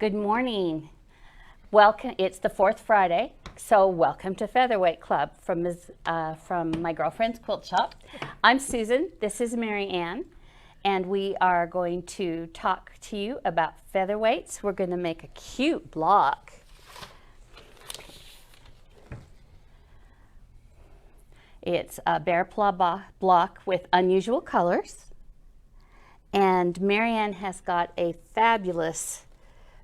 Good morning. Welcome. It's the fourth Friday, so welcome to Featherweight Club from my girlfriend's quilt shop. I'm Susan. This is Mary Ann, and we are going to talk to you about featherweights. We're going to make a cute block. It's a bear paw block with unusual colors, and Mary Ann has got a fabulous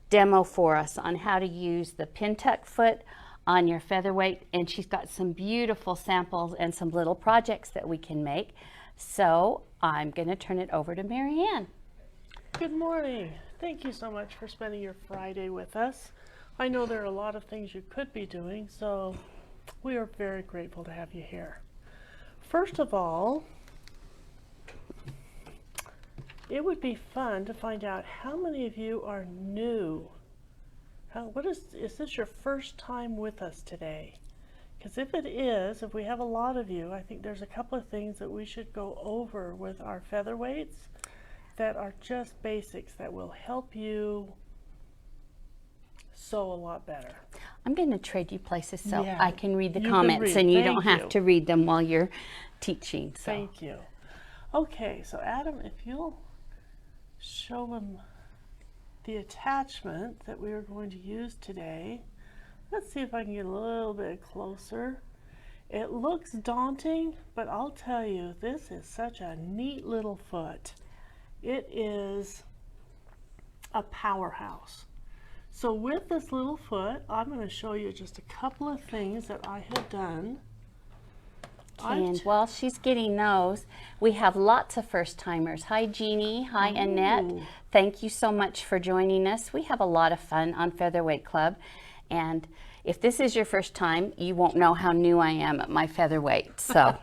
demo for us on how to use the pin tuck foot on your featherweight, and she's got some beautiful samples and some little projects that we can make. So I'm going to turn it over to Mary Ann. Good morning. Thank you so much for spending your Friday with us. I know there are a lot of things you could be doing, so we are very grateful to have you here. First of all, it would be fun to find out how many of you are new. Is this your first time with us today? Because if it is, if we have a lot of you, I think there's a couple of things that we should go over with our featherweights that are just basics that will help you sew a lot better. I'm going to trade you places so Yeah, I can read the you comments can read. and you Thank don't have you. to read them while you're teaching. So. Thank you. Okay, so Adam, if you'll show them the attachment that we are going to use today. Let's see if I can get a little bit closer. It looks daunting, but I'll tell you, this is such a neat little foot. It is a powerhouse. So with this little foot, I'm going to show you just a couple of things that I have done. And while she's getting those, we have lots of first-timers. Hi, Jeannie. Hi, Annette. Thank you so much for joining us. We have a lot of fun on Featherweight Club. And if this is your first time, you won't know how new I am at my featherweight. So,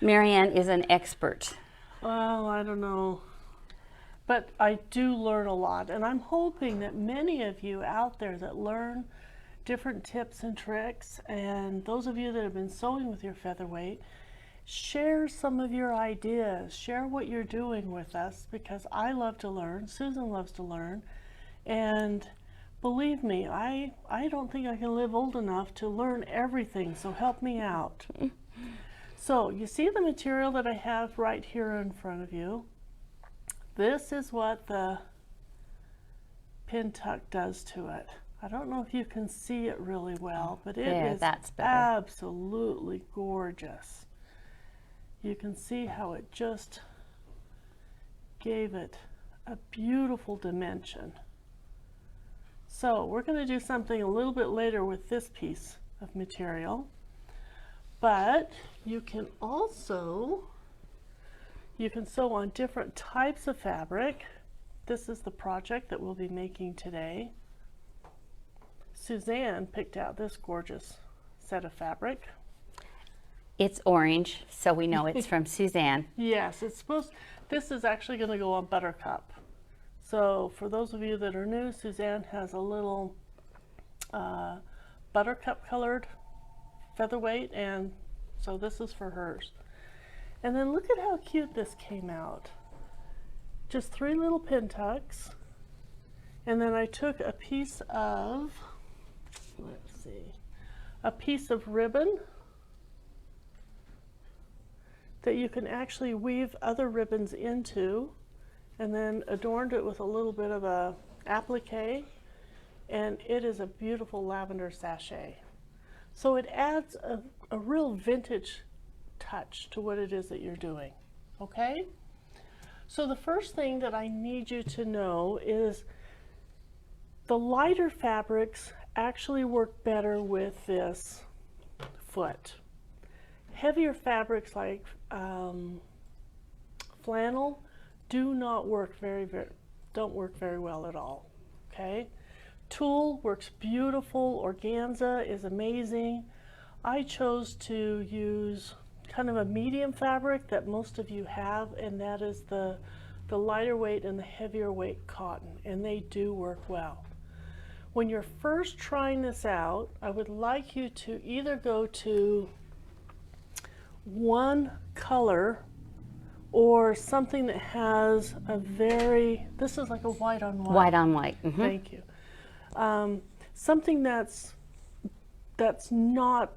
Mary Ann is an expert. Well, I don't know. But I do learn a lot. And I'm hoping that many of you out there that learn different tips and tricks, and those of you that have been sewing with your featherweight, share some of your ideas, share what you're doing with us, because I love to learn, Susan loves to learn, and believe me, I don't think I can live old enough to learn everything, so help me out. So you see the material that I have right here in front of you. This is what the pin tuck does to it. I don't know if you can see it really well, but it is absolutely gorgeous. You can see how it just gave it a beautiful dimension. So we're going to do something a little bit later with this piece of material, but you can sew on different types of fabric. This is the project that we'll be making today. Suzanne picked out this gorgeous set of fabric. It's orange, so we know it's from Suzanne. Yes, this is actually going to go on Buttercup. So for those of you that are new, Suzanne has a little buttercup colored featherweight, and so this is for hers. And then look at how cute this came out. Just 3 little pin tucks, and then I took a piece of, a piece of ribbon that you can actually weave other ribbons into, and then adorned it with a little bit of a applique, and it is a beautiful lavender sachet. So it adds a real vintage touch to what it is that you're doing, okay? So the first thing that I need you to know is the lighter fabrics actually work better with this foot. Heavier fabrics like flannel don't work very well at all, okay? Tulle works beautiful, organza is amazing. I chose to use kind of a medium fabric that most of you have, and that is the lighter weight and the heavier weight cotton, and they do work well. When you're first trying this out, I would like you to either go to one color or something that has a very, this is like a white on white. White on white. Mm-hmm. Thank you. Something that's not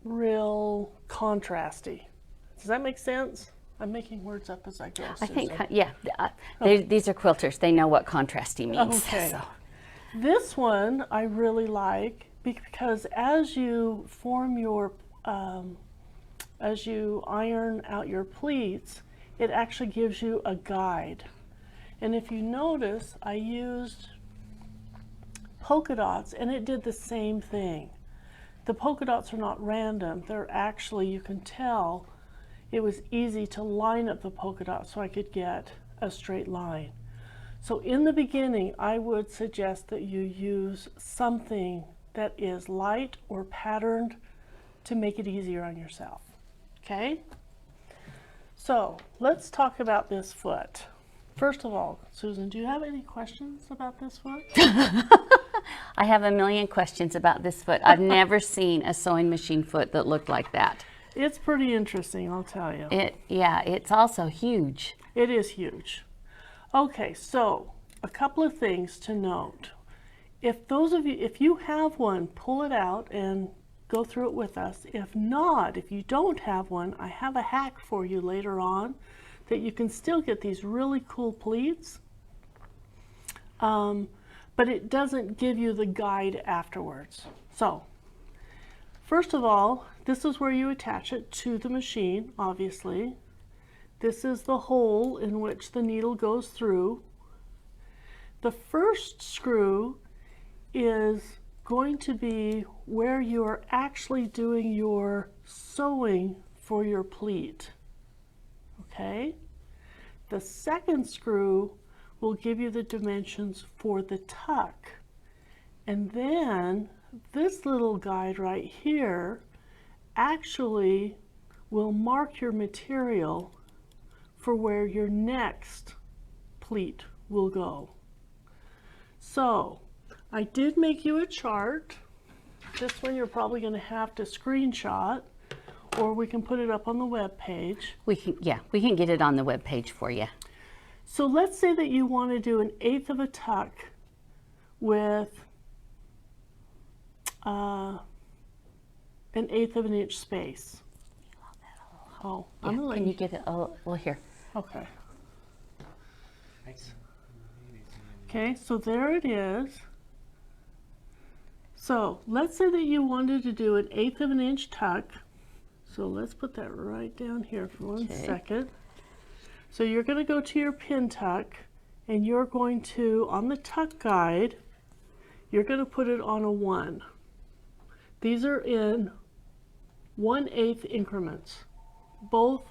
real contrasty. Does that make sense? I'm making words up as I go. I think, Susan. yeah. These are quilters. They know what contrasty means. Okay. So. This one I really like because as you form your, as you iron out your pleats, it actually gives you a guide. And if you notice, I used polka dots and it did the same thing. The polka dots are not random. They're actually, you can tell, it was easy to line up the polka dots so I could get a straight line. So in the beginning, I would suggest that you use something that is light or patterned to make it easier on yourself. Okay? So let's talk about this foot. First of all, Susan, do you have any questions about this foot? I have a million questions about this foot. I've never seen a sewing machine foot that looked like that. It's pretty interesting, I'll tell you. Yeah, it's also huge. It is huge. Okay, so a couple of things to note. If those of you, if you have one, pull it out and go through it with us. If not, if you don't have one, I have a hack for you later on that you can still get these really cool pleats. But it doesn't give you the guide afterwards. So, first of all, this is where you attach it to the machine, obviously. This is the hole in which the needle goes through. The first screw is going to be where you are actually doing your sewing for your pleat. Okay? The second screw will give you the dimensions for the tuck. And then this little guide right here actually will mark your material for where your next pleat will go. So I did make you a chart. This one you're probably going to have to screenshot, or we can put it up on the web page. We can get it on the web page for you. So let's say that you want to do 1/8 of a tuck with 1/8 of an inch space. Oh, Yeah, I'm gonna can you get it? Oh, well, here. Okay. Okay, so there it is. So let's say that you wanted to do 1/8 of an inch tuck. So let's put that right down here for one second. So you're going to go to your pin tuck and you're going to, on the tuck guide, you're going to put it on a 1. These are in 1/8 increments. Both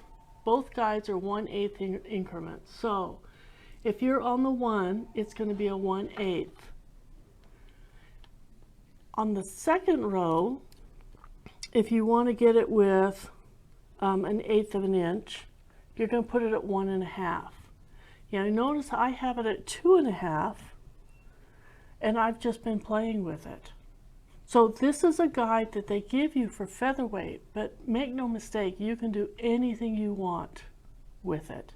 guides are 1/8 increments. So if you're on the 1, it's going to be a 1/8. On the second row, if you want to get it with 1/8 of an inch, you're going to put it at 1.5. Now notice I have it at 2.5, and I've just been playing with it. So this is a guide that they give you for featherweight, but make no mistake, you can do anything you want with it.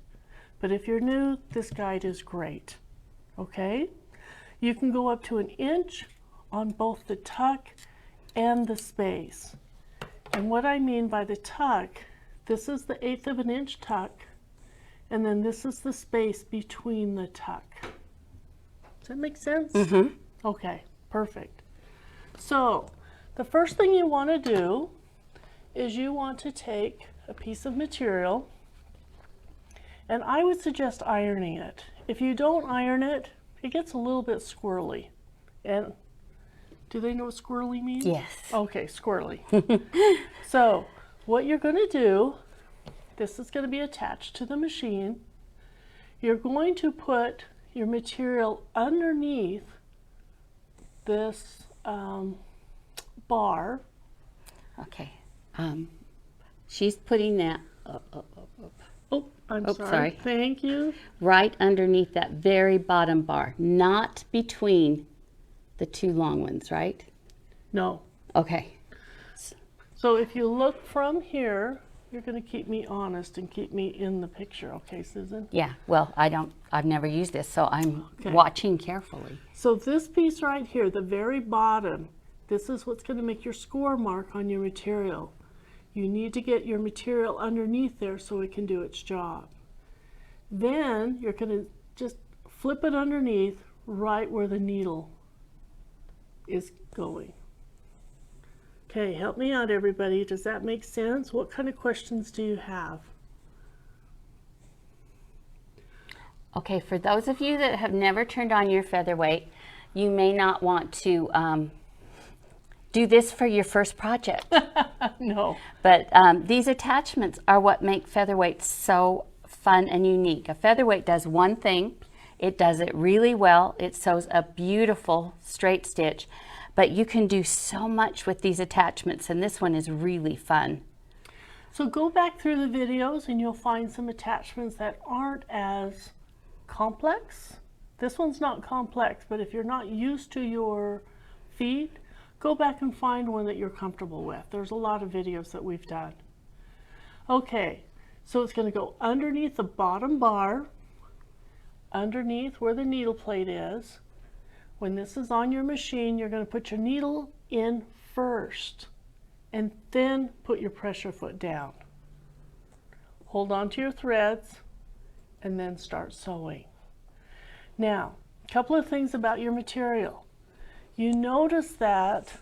But if you're new, this guide is great. Okay? You can go up to 1 inch on both the tuck and the space. And what I mean by the tuck, this is the 1/8 of an inch tuck, and then this is the space between the tuck. Does that make sense? Mm-hmm. Okay, perfect. So the first thing you want to do is you want to take a piece of material, and I would suggest ironing it. If you don't iron it, it gets a little bit squirrely. And do they know what squirrely means? Yes. Okay, squirrely. So what you're going to do, this is going to be attached to the machine. You're going to put your material underneath this bar. Okay. She's putting that Oh, I'm sorry. Thank you. right underneath that very bottom bar, not between the two long ones, right? No. Okay. So if you look from here, You're going to keep me honest and keep me in the picture, okay, Susan? Yeah, well, I've never used this, so I'm Okay. watching carefully. So this piece right here, the very bottom, this is what's going to make your score mark on your material. You need to get your material underneath there so it can do its job. Then you're going to just flip it underneath right where the needle is going. Okay, help me out, everybody. Does that make sense? What kind of questions do you have? Okay, for those of you that have never turned on your Featherweight, you may not want to do this for your first project. No. But these attachments are what make Featherweight so fun and unique. A Featherweight does one thing. It does it really well. It sews a beautiful straight stitch. But you can do so much with these attachments, and this one is really fun. So go back through the videos and you'll find some attachments that aren't as complex. This one's not complex, but if you're not used to your feet, go back and find one that you're comfortable with. There's a lot of videos that we've done. Okay, so it's going to go underneath the bottom bar, underneath where the needle plate is. When this is on your machine, you're going to put your needle in first and then put your pressure foot down. Hold on to your threads and then start sewing. Now, a couple of things about your material. You notice that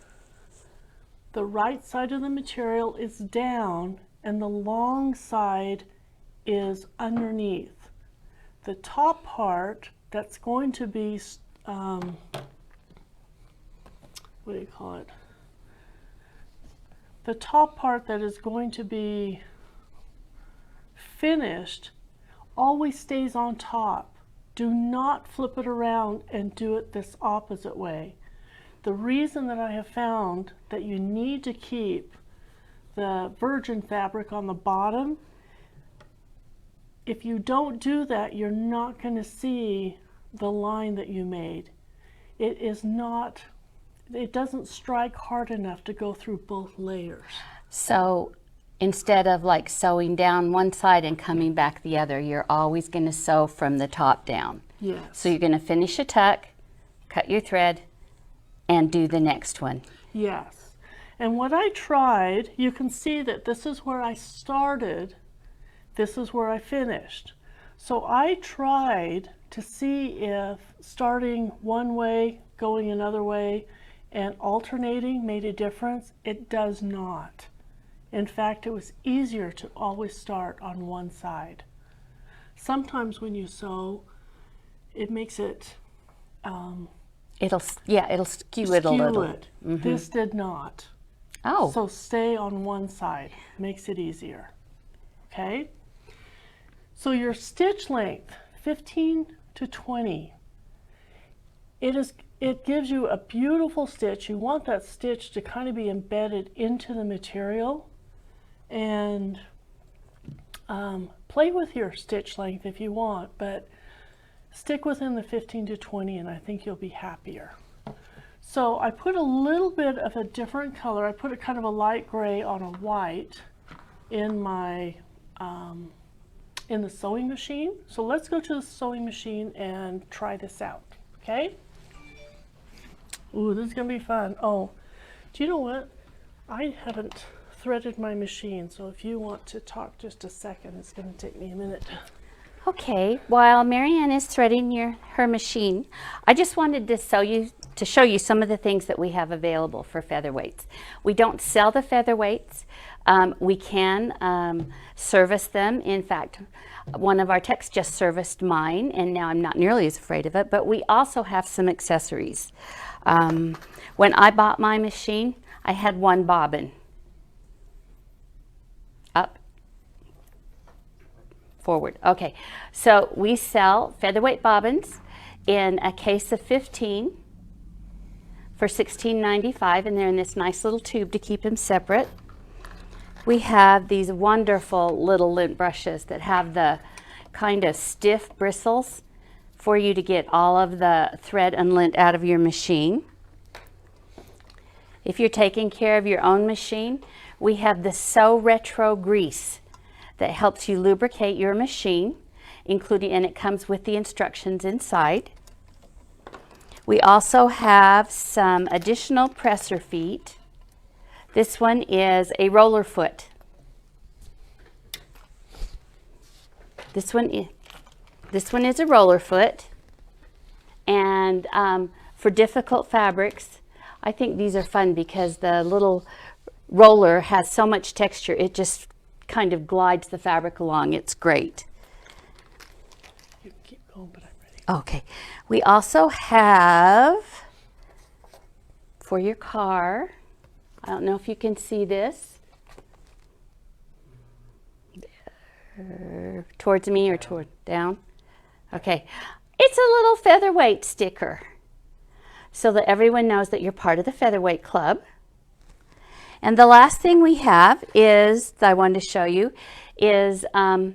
the right side of the material is down and the long side is underneath. The top part that's going to be what do you call it? The top part that is going to be finished always stays on top. Do not flip it around and do it this opposite way. The reason that I have found that you need to keep the virgin fabric on the bottom, if you don't do that, you're not going to see the line that you made. It doesn't strike hard enough to go through both layers. So instead of like sewing down one side and coming back the other, you're always going to sew from the top down. Yes. So you're going to finish a tuck, cut your thread, and do the next one. Yes. And what I tried, you can see that this is where I started, this is where I finished. So I tried to see if starting one way, going another way, and alternating made a difference. It does not. In fact, it was easier to always start on one side. Sometimes when you sew, it makes it It'll skew it a little. Mm-hmm. This did not. Oh. So stay on one side. Makes it easier. Okay? So your stitch length, 15 to 20. It gives you a beautiful stitch. You want that stitch to kind of be embedded into the material. And play with your stitch length if you want, but stick within the 15 to 20 and I think you'll be happier. So I put a little bit of a different color. I put a kind of a light gray on a white in my in the sewing machine. So let's go to the sewing machine and try this out, okay? Ooh, this is gonna be fun. Oh, do you know what? I haven't threaded my machine, so if you want to talk just a second, it's gonna take me a minute. Okay, while Marianne is threading her machine, I just wanted to show you some of the things that we have available for featherweights. We don't sell the featherweights. We can service them. In fact, one of our techs just serviced mine, and now I'm not nearly as afraid of it, but we also have some accessories. When I bought my machine, I had one bobbin. Up, forward. Okay, so we sell featherweight bobbins in a case of 15 for $16.95, and they're in this nice little tube to keep them separate. We have these wonderful little lint brushes that have the kind of stiff bristles for you to get all of the thread and lint out of your machine. If you're taking care of your own machine, we have the So Retro grease that helps you lubricate your machine, including, and it comes with the instructions inside. We also have some additional presser feet. This one is a roller foot. This one is a roller foot, and for difficult fabrics, I think these are fun because the little roller has so much texture, it just kind of glides the fabric along. It's great. You keep going, but I'm ready. Okay, we also have for your car, I don't know if you can see this, towards me or toward down. Okay, it's a little featherweight sticker so that everyone knows that you're part of the Featherweight Club. And the last thing we have is, that I wanted to show you, is the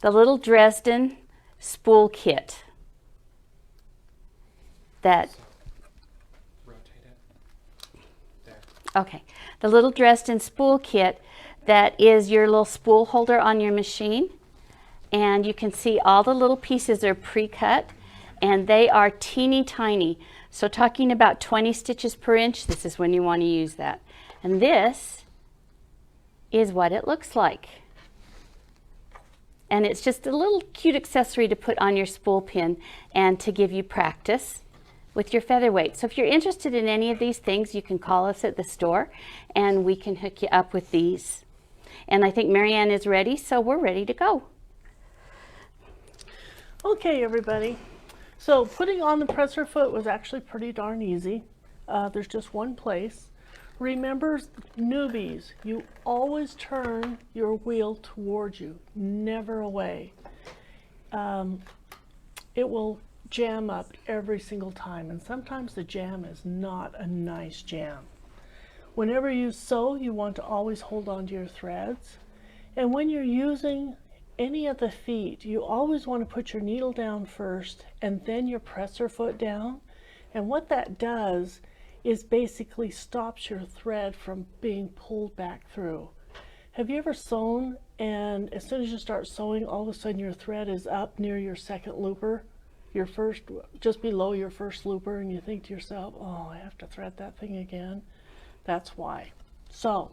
little Dresden Spool Kit. That, rotate it. There. okay, the little Dresden Spool Kit that is your little spool holder on your machine. And you can see all the little pieces are pre-cut, and they are teeny tiny. So talking about 20 stitches per inch, this is when you want to use that. And this is what it looks like. And it's just a little cute accessory to put on your spool pin and to give you practice with your featherweight. So if you're interested in any of these things, you can call us at the store and we can hook you up with these. And I think Marianne is ready, so we're ready to go. Okay, everybody. So putting on the presser foot was actually pretty darn easy. There's just one place. Remember, newbies, you always turn your wheel towards you, never away. It will jam up every single time, and sometimes the jam is not a nice jam. Whenever you sew, you want to always hold on to your threads. And when you're using any of the feet, you always want to put your needle down first and then your presser foot down. And what that does is basically stops your thread from being pulled back through. Have you ever sewn and as soon as you start sewing, all of a sudden your thread is up near your second looper, your first, just below your first looper, and you think to yourself, oh, I have to thread that thing again? That's why. So,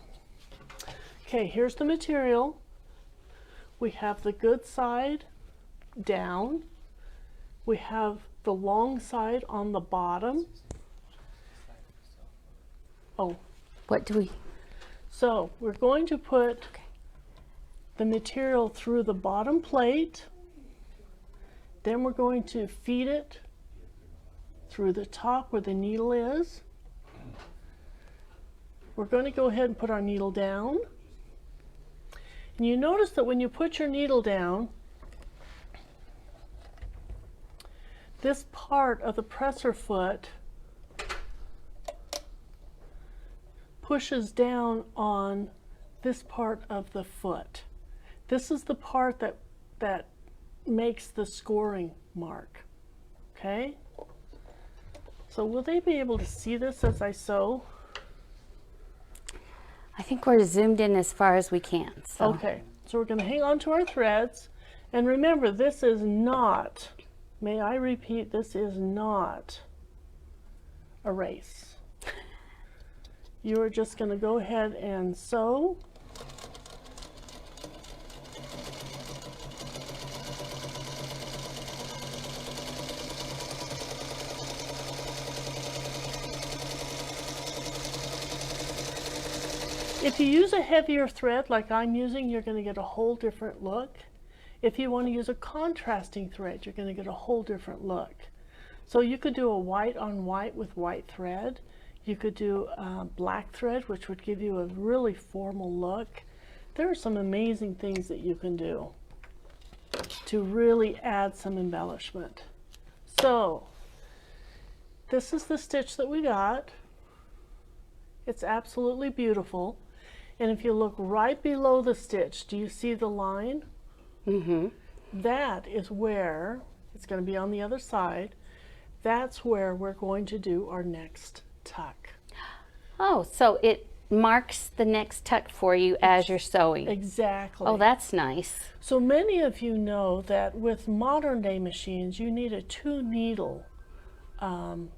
okay, here's the material. We have the good side down. We have the long side on the bottom. Oh. What do we? So we're going to put the material through the bottom plate. Then we're going to feed it through the top where the needle is. We're going to go ahead and put our needle down. And you notice that when you put your needle down, this part of the presser foot pushes down on this part of the foot. This is the part that makes the scoring mark. Okay? So will they be able to see this as I sew? I think we're zoomed in as far as we can. So. Okay, so we're going to hang on to our threads. And remember, this is not, may I repeat, this is not a race. You are just going to go ahead and sew. If you use a heavier thread like I'm using, you're going to get a whole different look. If you want to use a contrasting thread, you're going to get a whole different look. So you could do a white on white with white thread. You could do black thread, which would give you a really formal look. There are some amazing things that you can do to really add some embellishment. So this is the stitch that we got. It's absolutely beautiful. And if you look right below the stitch, do you see the line? Mm-hmm. That is where, it's going to be on the other side, that's where we're going to do our next tuck. Oh, so marks the next tuck for you as you're sewing. Exactly. Oh, that's nice. So many of you know that with modern day machines, you need a 2-needle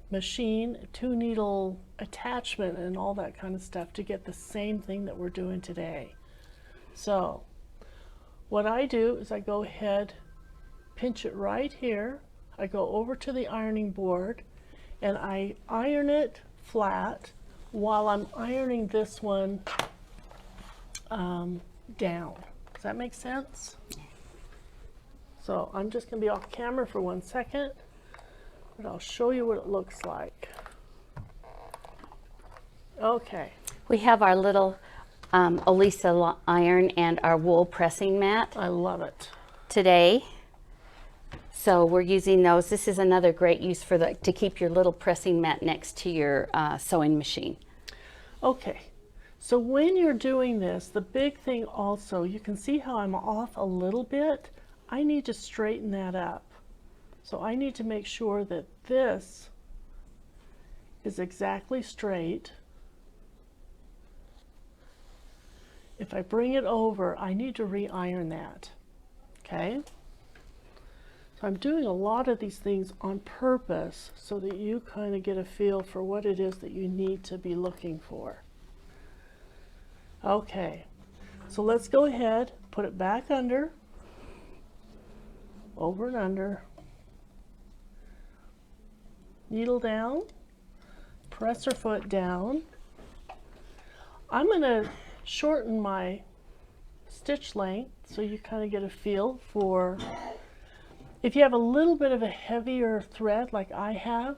machine, 2-needle attachment and all that kind of stuff to get the same thing that we're doing today. So what I do is I go ahead, pinch it right here, I go over to the ironing board and I iron it flat while I'm ironing this one down. Does that make sense? So I'm just going to be off camera for 1 second, but I'll show you what it looks like. Okay. We have our little Elisa iron and our wool pressing mat I love it. today. So we're using those. This is another great use for to keep your little pressing mat next to your sewing machine. Okay. So when you're doing this, the big thing also, you can see how I'm off a little bit. I need to straighten that up. So I need to make sure that this is exactly straight. If I bring it over, I need to re-iron that. Okay? So I'm doing a lot of these things on purpose so that you kind of get a feel for what it is that you need to be looking for. Okay, so let's go ahead, put it back under, over and under, needle down, presser foot down. I'm going to shorten my stitch length so you kind of get a feel for, if you have a little bit of a heavier thread like I have,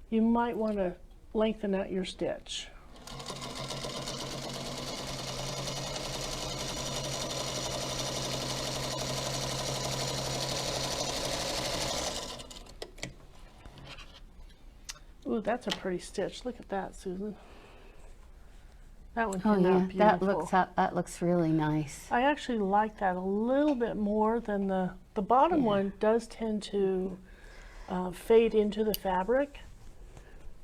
you might want to lengthen out your stitch. Ooh, that's a pretty stitch. Look at that, Susan. That one came out beautiful. That looks really nice. I actually like that a little bit more than the bottom one does tend to fade into the fabric.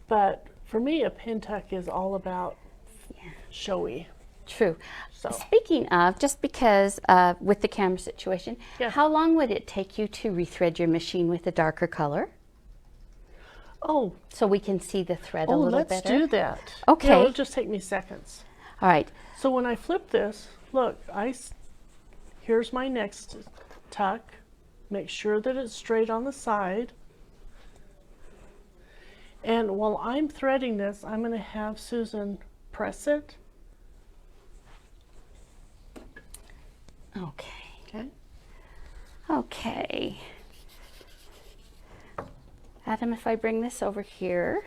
But for me, a pin tuck is all about showy. True. So. Speaking of, just because with the camera situation, how long would it take you to rethread your machine with a darker color? Oh, so we can see the thread a little better. Let's do that. Okay. Yeah, it'll just take me seconds. All right. So when I flip this, look, here's my next tuck. Make sure that it's straight on the side. And while I'm threading this, I'm going to have Susan press it. Okay. Okay. Okay. Adam, if I bring this over here.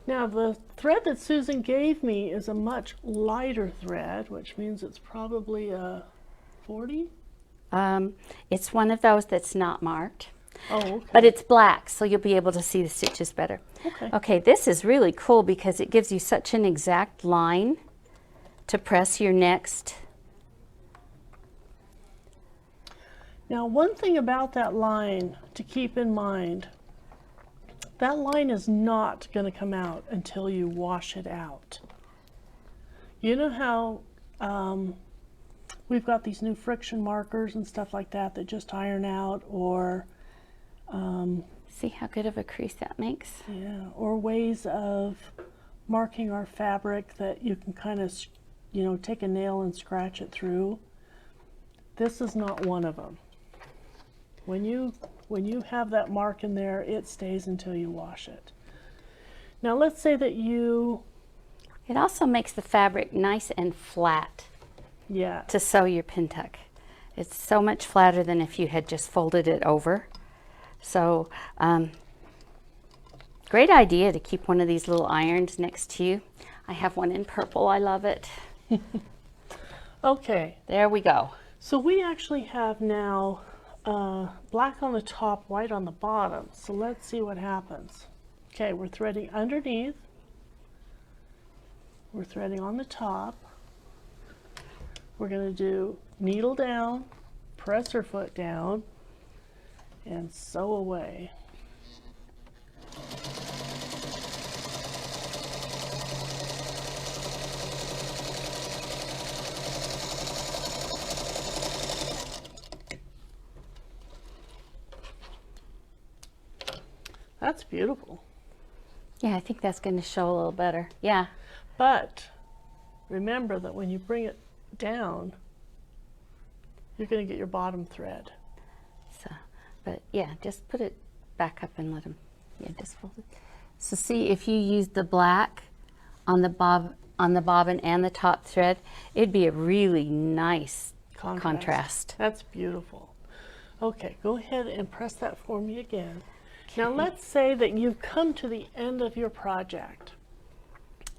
Now the thread that Susan gave me is a much lighter thread, which means it's probably a 40? It's one of those that's not marked. Oh, okay. But it's black, so you'll be able to see the stitches better. Okay. Okay, this is really cool because it gives you such an exact line to press your next. Now, one thing about that line to keep in mind, that line is not going to come out until you wash it out. You know how we've got these new friction markers and stuff like that that just iron out, or see how good of a crease that makes? Yeah, or ways of marking our fabric that you can kind of, you know, take a nail and scratch it through. This is not one of them. When you have that mark in there, it stays until you wash it. Now let's say that it also makes the fabric nice and flat. Yeah. To sew your pin tuck. It's so much flatter than if you had just folded it over. So great idea to keep one of these little irons next to you. I have one in purple. I love it. Okay. There we go. So we actually have now black on the top, white on the bottom. So let's see what happens. Okay, we're threading underneath. We're threading on the top. We're going to do needle down, presser foot down, and sew away. That's beautiful. Yeah, I think that's going to show a little better. Yeah. But remember that when you bring it down, you're going to get your bottom thread. So, but yeah, just put it back up and let them, yeah, just fold it. So see, if you use the black on the bobbin and the top thread, it'd be a really nice contrast. That's beautiful. Okay, go ahead and press that for me again. Now let's say that you've come to the end of your project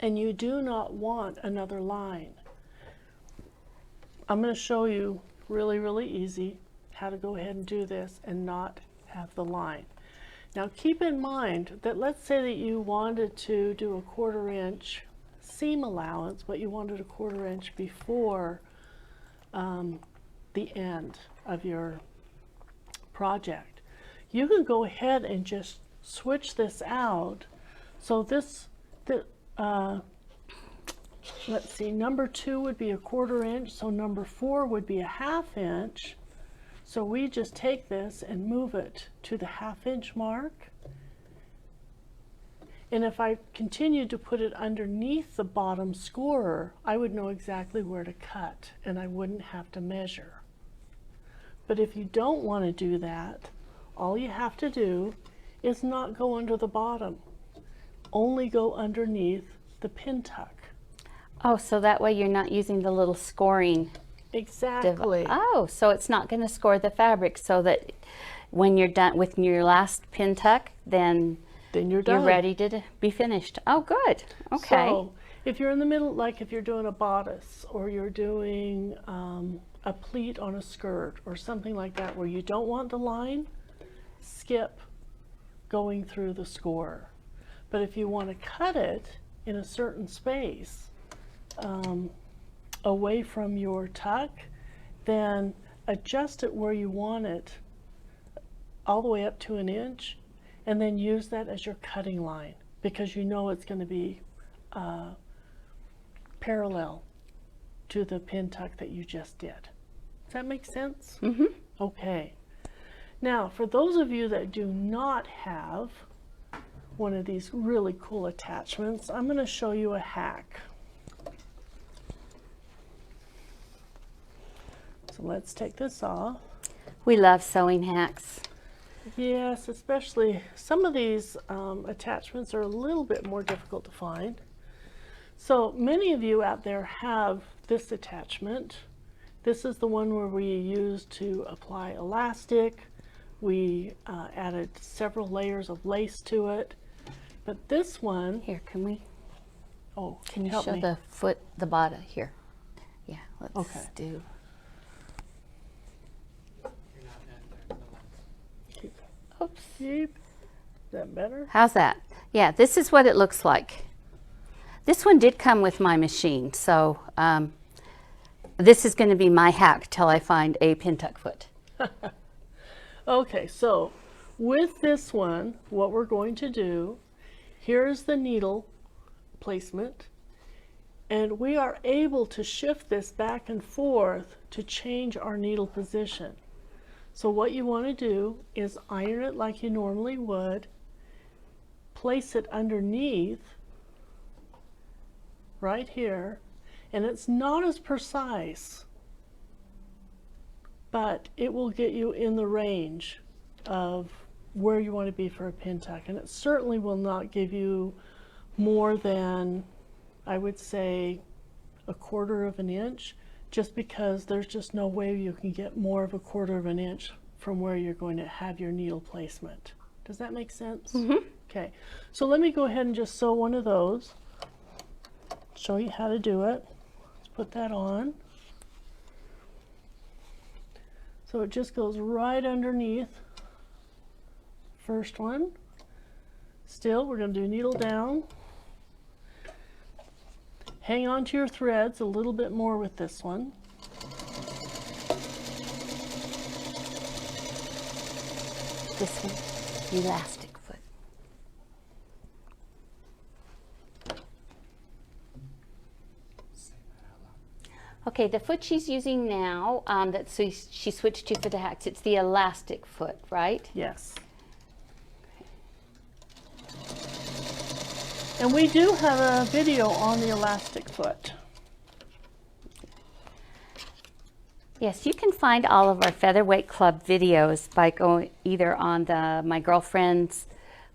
and you do not want another line. I'm going to show you really easy how to go ahead and do this and not have the line. Now keep in mind that let's say that you wanted to do a 1/4 inch seam allowance, but you wanted a 1/4 inch before the end of your project. You can go ahead and just switch this out. So let's see, number 2 would be a 1/4 inch, so number 4 would be a 1/2 inch. So we just take this and move it to the 1/2 inch mark. And if I continued to put it underneath the bottom scorer, I would know exactly where to cut and I wouldn't have to measure. But if you don't want to do that, all you have to do is not go under the bottom, only go underneath the pin tuck. Oh, so that way you're not using the little scoring. Exactly. Oh, so it's not going to score the fabric, so that when you're done with your last pin tuck, then you're done. You're ready to be finished. Oh, good. Okay. So if you're in the middle, like if you're doing a bodice or you're doing a pleat on a skirt or something like that where you don't want the line, skip going through the score. But if you want to cut it in a certain space away from your tuck, then adjust it where you want it all the way up to 1 inch and then use that as your cutting line because you know it's going to be parallel to the pin tuck that you just did. Does that make sense? Mm-hmm. Okay. Now, for those of you that do not have one of these really cool attachments, I'm going to show you a hack. So let's take this off. We love sewing hacks. Yes, especially some of these attachments are a little bit more difficult to find. So many of you out there have this attachment. This is the one where we used to apply elastic. We added several layers of lace to it. But this one... Here, can we... Oh, can you help show me? the foot, the bottom here? Yeah, let's Okay. do... You're not at the lens. Oops. Keep. Is that better? How's that? Yeah, this is what it looks like. This one did come with my machine, so this is going to be my hack till I find a pin tuck foot. Okay, so with this one, what we're going to do, here's the needle placement, and we are able to shift this back and forth to change our needle position. So what you want to do is iron it like you normally would, place it underneath right here, and it's not as precise, but it will get you in the range of where you want to be for a pin tuck, and it certainly will not give you more than, I would say, 1/4 inch, just because there's just no way you can get more of 1/4 inch from where you're going to have your needle placement. Does that make sense? Mm-hmm. Okay, so let me go ahead and just sew one of those, show you how to do it. Let's put that on. So it just goes right underneath first one. Still, we're going to do needle down. Hang on to your threads a little bit more with this one. This one, elastic foot. Say that out loud. Okay, the foot she's using now, that she switched to for the hacks, it's the elastic foot, right? Yes. And we do have a video on the elastic foot. Yes, you can find all of our Featherweight Club videos by going either on the My Girlfriend's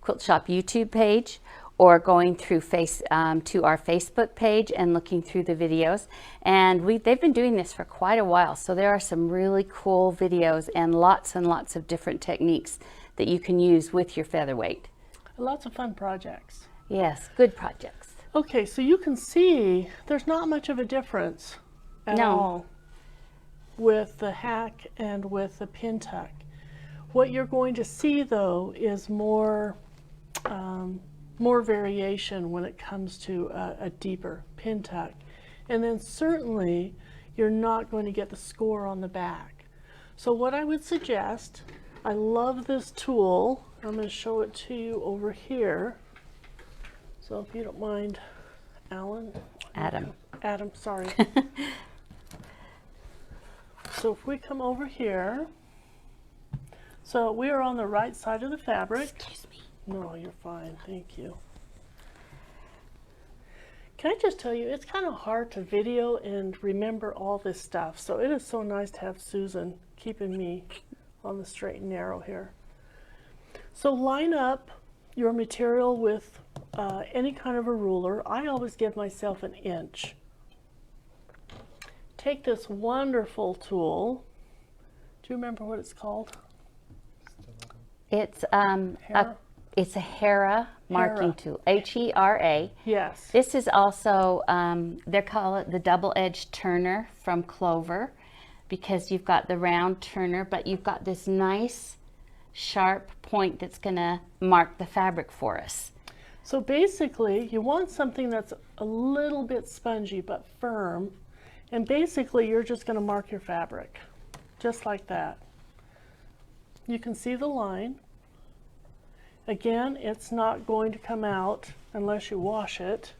Quilt Shop YouTube page or going through to our Facebook page and looking through the videos. And they've been doing this for quite a while, so there are some really cool videos and lots of different techniques that you can use with your featherweight. Lots of fun projects. Yes, good projects. Okay, so you can see there's not much of a difference at all with the hack and with the pin tuck. What you're going to see though is more variation when it comes to a deeper pin tuck. And then certainly you're not going to get the score on the back. So what I would suggest, I love this tool. I'm going to show it to you over here. So if you don't mind, Adam, sorry. So if we come over here, so we are on the right side of the fabric. Excuse me. No, you're fine, thank you. Can I just tell you, it's kind of hard to video and remember all this stuff. So it is so nice to have Susan keeping me on the straight and narrow here. So line up your material with any kind of a ruler. I always give myself an inch. Take this wonderful tool. Do you remember what it's called? It's it's a Hera marking tool, H-E-R-A. Yes. This is also they call it the double-edged turner from Clover, because you've got the round turner, but you've got this nice sharp point that's going to mark the fabric for us. So basically, you want something that's a little bit spongy but firm. And basically, you're just going to mark your fabric, just like that. You can see the line. Again, it's not going to come out unless you wash it,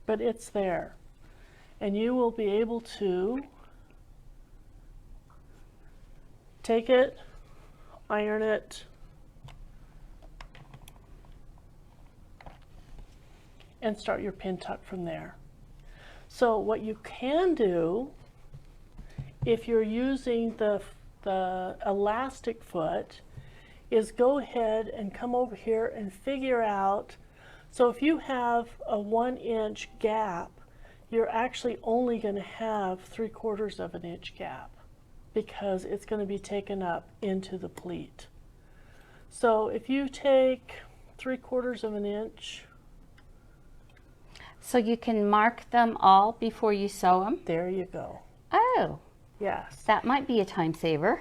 but it's there. And you will be able to take it, iron it, and start your pin tuck from there. So what you can do, if you're using the elastic foot, is go ahead and come over here and figure out, so if you have a 1-inch gap, you're actually only going to have 3/4 of an inch gap, because it's going to be taken up into the pleat. So if you take 3/4 of an inch, So you can mark them all before you sew them? there you go. Oh, Yes. that might be a time saver.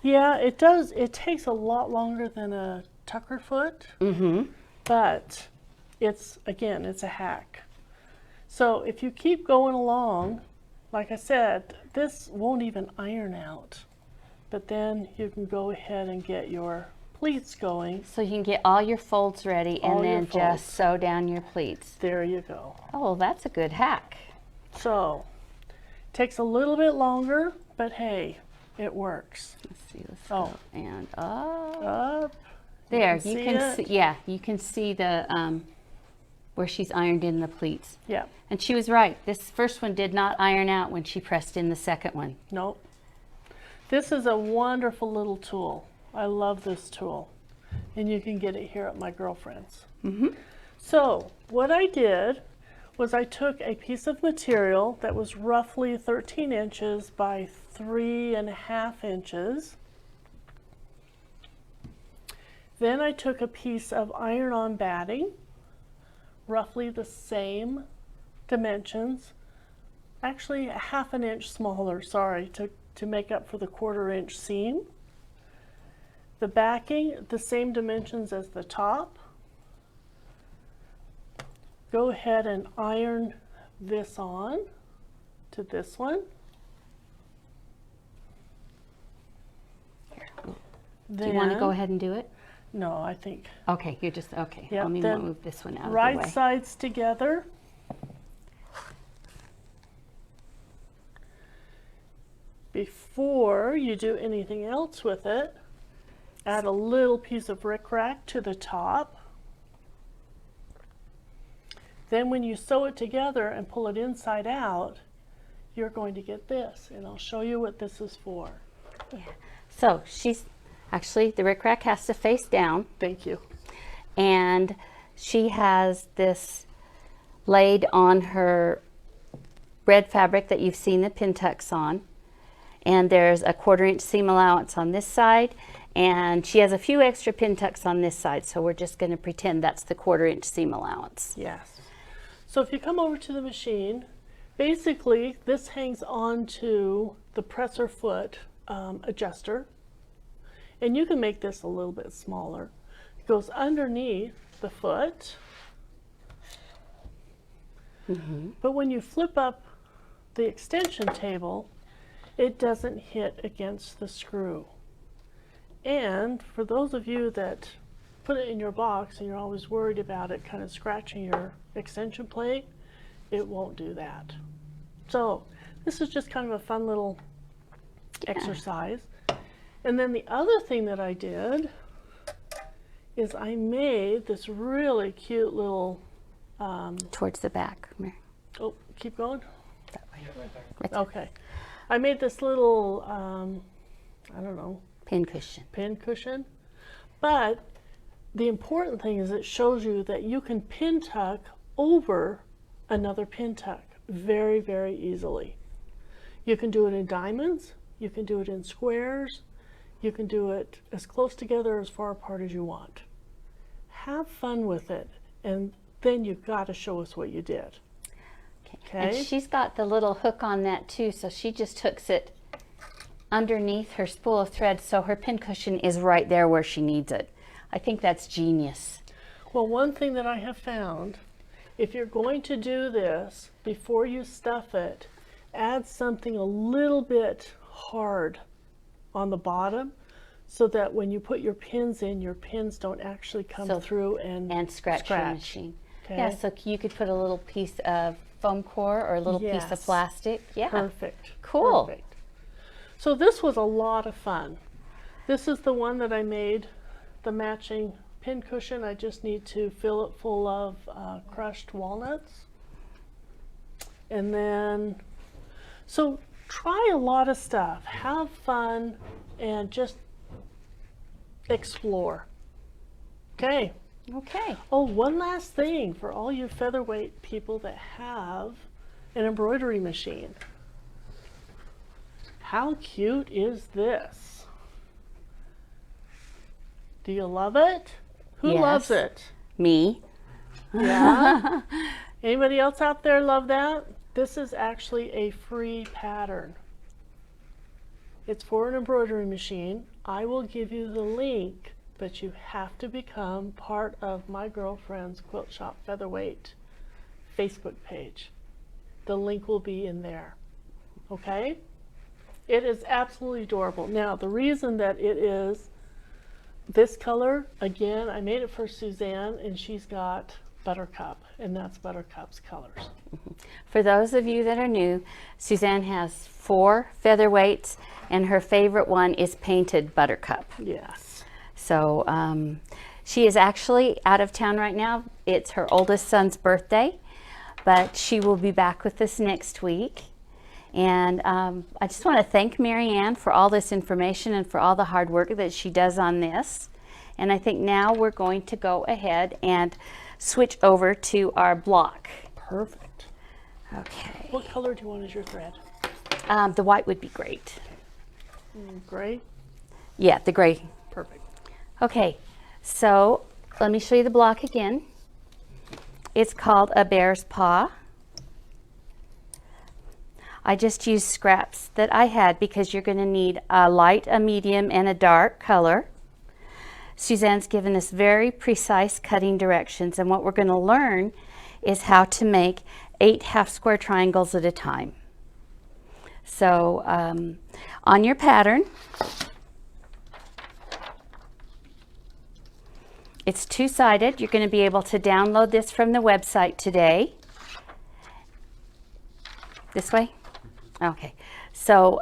Yeah, it does. It takes a lot longer than a tucker foot, but again, it's a hack. So if you keep going along, like I said, this won't even iron out, but then you can go ahead and get your pleats going. So you can get all your folds ready and then just sew down your pleats. There you go. Oh, that's a good hack. So takes a little bit longer, but hey, it works. Let's see, let's go. And up. Up. There, You you can can see see, yeah, you can see the where she's ironed in the pleats. Yeah. And she was right. This first one did not iron out when she pressed in the second one. Nope. This is a wonderful little tool. I love this tool. And you can get it here at My Girlfriend's. So what I did was I took a piece of material that was roughly 13 inches by 3.5 inches. Then I took a piece of iron-on batting, roughly the same dimensions, actually 1/2 inch smaller, sorry, to make up for the 1/4 inch seam. The backing, the same dimensions as the top. Go ahead and iron this on to this one. Do you want to go ahead and do it? No, I think Okay, you're just, okay. Yep, Let me then move this one out of the right way. sides together. Before you do anything else with it, add a little piece of rickrack to the top. Then when you sew it together and pull it inside out, you're going to get this, and I'll show you what this is for. Yeah. So she's actually, the rickrack has to face down, Thank you. and she has this laid on her red fabric that you've seen the pin tucks on, and there's a 1/4 inch seam allowance on this side, and she has a few extra pin tucks on this side, so we're just going to pretend that's the 1/4 inch seam allowance. Yes. So if you come over to the machine, basically this hangs onto the presser foot adjuster, and you can make this a little bit smaller. It goes underneath the foot, but when you flip up the extension table, it doesn't hit against the screw. And for those of you that put it in your box and you're always worried about it kind of scratching your extension plate, it won't do that. So this is just kind of a fun little exercise. And then the other thing that I did is I made this really cute little Towards the back, Mary. oh, keep going. That way. Right there. Okay. I made this little I don't know, Pin cushion. pin cushion, but the important thing is it shows you that you can pin tuck over another pin tuck very, very easily. You can do it in diamonds, you can do it in squares, you can do it as close together or as far apart as you want. Have fun with it, and then you've got to show us what you did. And Okay? she's got the little hook on that too, so she just hooks it underneath her spool of thread, so her pin cushion is right there where she needs it. I think that's genius. Well, one thing that I have found, if you're going to do this, before you stuff it, add something a little bit hard on the bottom so that when you put your pins in, your pins don't actually come So- through and Scratch your machine. Okay? Yeah, so you could put a little piece of foam core or a little piece of Yes. plastic. Yeah. Perfect. Cool. Perfect. So this was a lot of fun. This is the one that I made, the matching pin cushion. I just need to fill it full of crushed walnuts. And then, so try a lot of stuff. Have fun and just explore. Okay. Okay. Oh, one last thing for all you featherweight people that have an embroidery machine. How cute is this? Do you love it? Who Yes. loves it? Me. Yeah. Anybody else out there love that? This is actually a free pattern. It's for an embroidery machine. I will give you the link, but you have to become part of my girlfriend's Quilt Shop Featherweight Facebook page. The link will be in there. Okay? It is absolutely adorable. Now, the reason that it is this color, again, I made it for Suzanne, and she's got Buttercup, and that's Buttercup's colors. For those of you that are new, Suzanne has 4 featherweights, and her favorite one is painted Buttercup. Yes. So she is actually out of town right now. It's her oldest son's birthday, but she will be back with us next week. And I just want to thank Mary Ann for all this information and for all the hard work that she does on this. And I think now we're going to go ahead and switch over to our block. Perfect. Okay. What color do you want as your thread? The white would be great. Gray? Yeah, the gray. Perfect. Okay, so let me show you the block again. It's called a bear's paw. I just used scraps that I had because you're going to need a light, a medium, and a dark color. Suzanne's given us very precise cutting directions, and what we're going to learn is how to make 8 half square triangles at a time. So on your pattern, it's 2-sided. You're going to be able to download this from the website today. This way? Okay. So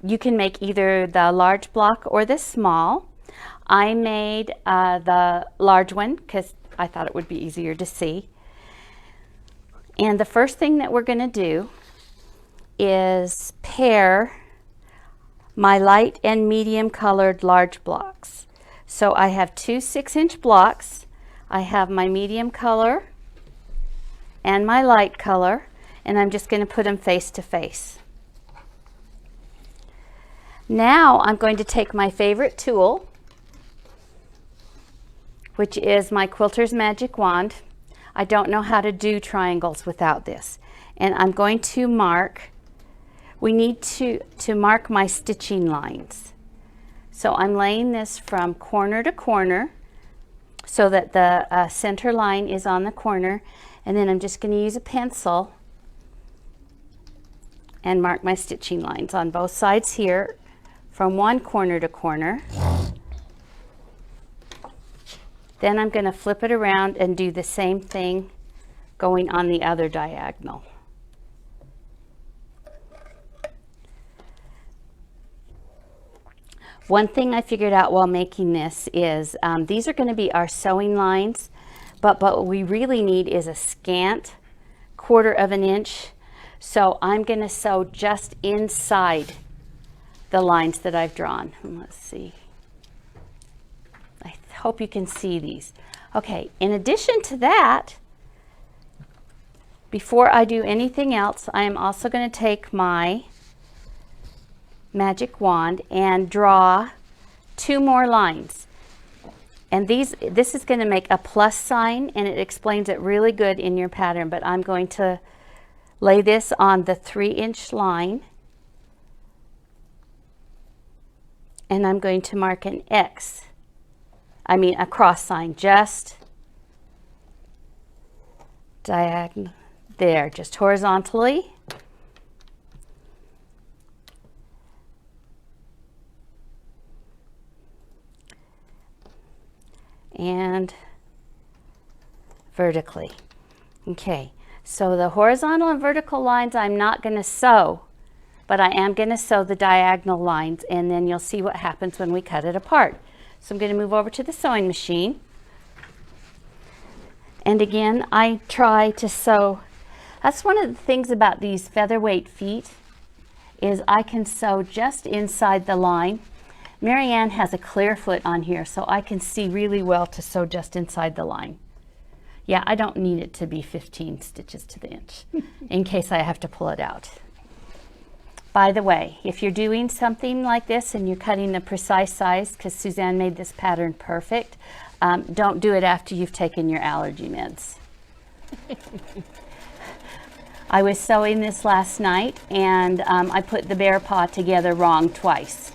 you can make either the large block or the small. I made the large one because I thought it would be easier to see. And the first thing that we're going to do is pair my light and medium colored large blocks. So I have two 6-inch blocks. I have my medium color and my light color, and I'm just going to put them face to face. Now I'm going to take my favorite tool, which is my Quilter's Magic Wand. I don't know how to do triangles without this. And I'm going to mark, we need to mark my stitching lines. So I'm laying this from corner to corner so that the center line is on the corner. And then I'm just going to use a pencil and mark my stitching lines on both sides here from one corner to corner. Then I'm going to flip it around and do the same thing going on the other diagonal. One thing I figured out while making this is these are going to be our sewing lines, but what we really need is a scant 1/4 of an inch. So I'm going to sew just inside the lines that I've drawn. Let's see. I hope you can see these. Okay, in addition to that, before I do anything else, I am also going to take my magic wand and draw 2 more lines. And this is going to make a plus sign, and it explains it really good in your pattern, but I'm going to lay this on the 3-inch line, and I'm going to mark an X. I mean a cross sign, just diagonal there, just horizontally. And vertically. Okay, so the horizontal and vertical lines I'm not going to sew, but I am going to sew the diagonal lines, and then you'll see what happens when we cut it apart. So I'm going to move over to the sewing machine. And again, I try to sew. That's one of the things about these featherweight feet, is I can sew just inside the line. Marianne has a clear foot on here, so I can see really well to sew just inside the line. Yeah, I don't need it to be 15 stitches to the inch in case I have to pull it out. By the way, if you're doing something like this and you're cutting the precise size, because Suzanne made this pattern perfect, don't do it after you've taken your allergy meds. I was sewing this last night, and I put the bear paw together wrong twice.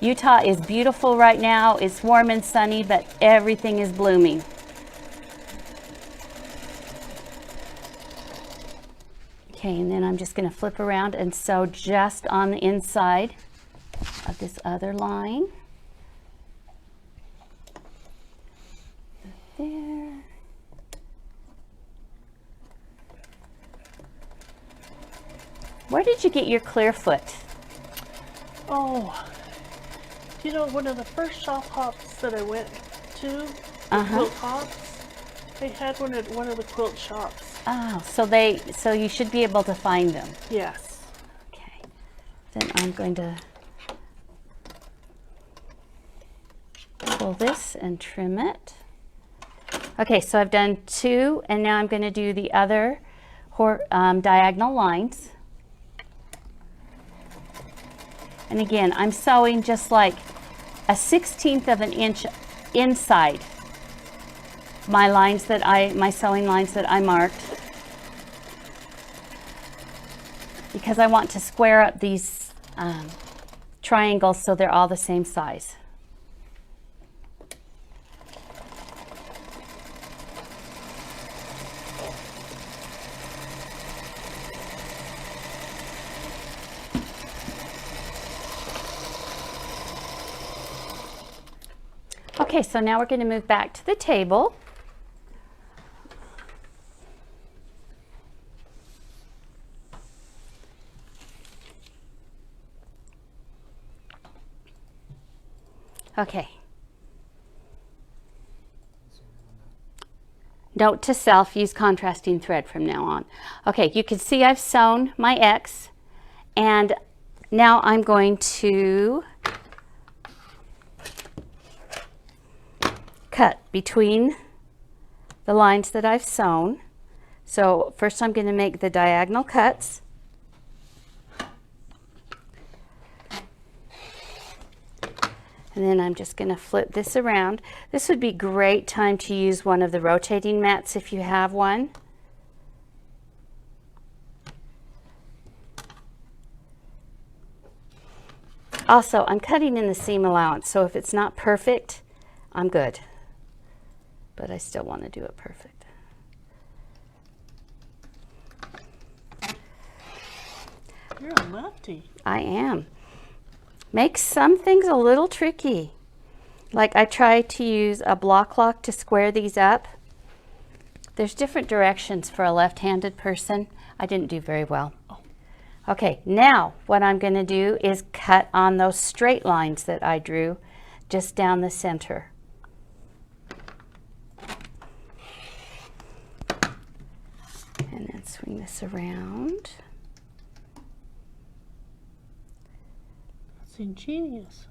Utah is beautiful right now. It's warm and sunny, but everything is blooming. Okay, and then I'm just going to flip around and sew just on the inside of this other line. There. Where did you get your clear foot? Oh, you know, one of the first shop hops that I went to, quilt hops, they had one at one of the quilt shops. Oh, so you should be able to find them. Yes. Okay. Then I'm going to pull this and trim it. Okay, so I've done 2, and now I'm going to do the other diagonal lines. And again, I'm sewing just like a 1/16 of an inch inside my sewing lines that I marked, because I want to square up these triangles so they're all the same size. Okay, so now we're going to move back to the table. Okay. note to self, use contrasting thread from now on. Okay, you can see I've sewn my X, and now I'm going to cut between the lines that I've sewn. So first I'm going to make the diagonal cuts. And then I'm just going to flip this around. This would be a great time to use one of the rotating mats if you have one. Also, I'm cutting in the seam allowance, so if it's not perfect, I'm good. But I still want to do it perfect. You're a lefty. I am. Makes some things a little tricky. Like I tried to use a block lock to square these up. There's different directions for a left-handed person. I didn't do very well. Okay, now what I'm going to do is cut on those straight lines that I drew just down the center. And then swing this around. That's ingenious.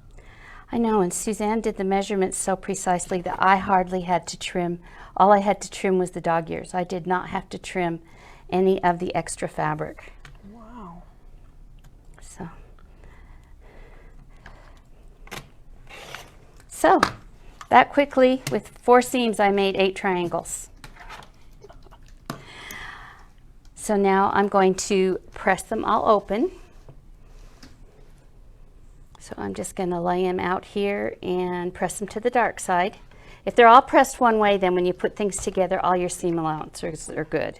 I know, and Suzanne did the measurements so precisely that I hardly had to trim. All I had to trim was the dog ears. I did not have to trim any of the extra fabric. Wow. So that quickly, with 4 seams, I made 8 triangles. So now I'm going to press them all open. So I'm just going to lay them out here and press them to the dark side. If they're all pressed one way, then when you put things together, all your seam allowances are good.